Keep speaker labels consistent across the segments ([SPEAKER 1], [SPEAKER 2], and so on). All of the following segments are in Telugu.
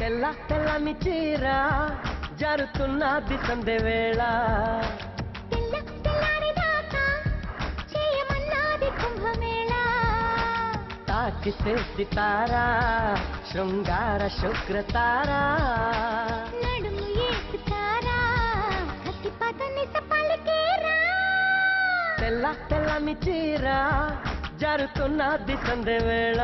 [SPEAKER 1] తెల్ల తెల్లని చీర జారుతున్నది సందె వేళ తాకిసే సితారా శృంగార శుక్రతారా తెల్ల తెల్లని చీర జారుతున్నది సందె వేళ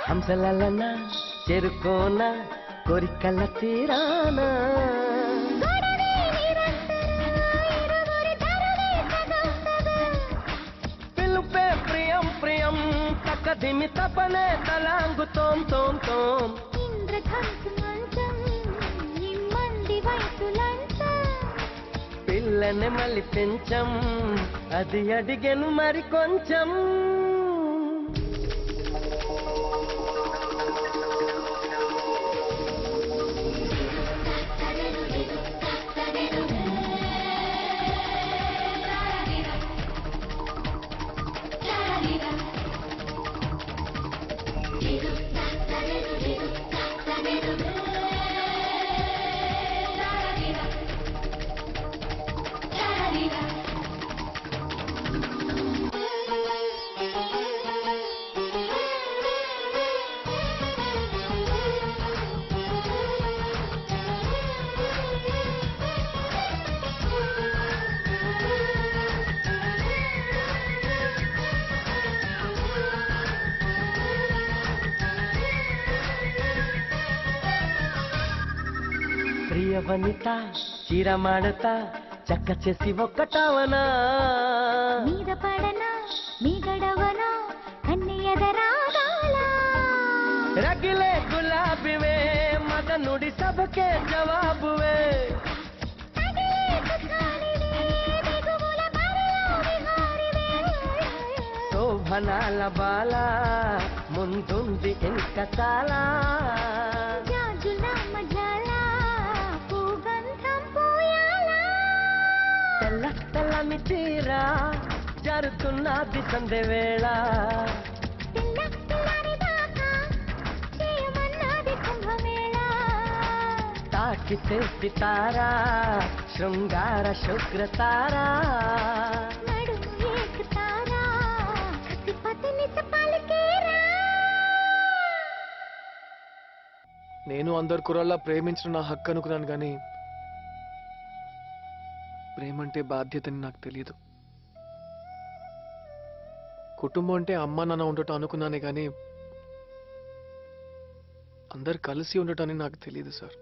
[SPEAKER 1] హంసలలన చెరుకోన కోరికల తీరాన పిలుపే ప్రియం ప్రియం తక్కదిమి తపనే తలాంగు తోం తోం తోం పిల్లని మళ్ళీ పెంచం అది అడిగెను మరి కొంచెం ప్రియ వనిత చీర మాడతా చక్క చేసి ఒక్కటవనా
[SPEAKER 2] మీద పడనా మీ గడవనా కన్ని ఎదరాగాల
[SPEAKER 1] రగిలే గులాబీవే మదనుడి సభకే జవాబువే శోభనాల బాల ముందుంది ఇంక చాలా తెల్ల తెల్లని చీర జారుతున్నది సందె వేళ తాకిసే సితారా శృంగార శుక్రతారా
[SPEAKER 3] నేను అందరు కుర్రాళ్ళ ప్రేమించిన నా హక్కు అనుకున్నాను కానీ ప్రేమంటే బాధ్యతని నాకు తెలియదు. కుటుంబం అంటే అమ్మ నాన్న ఉండటం అనుకున్నానే కానీ అందరు కలిసి ఉండటాన్ని నాకు తెలియదు సార్.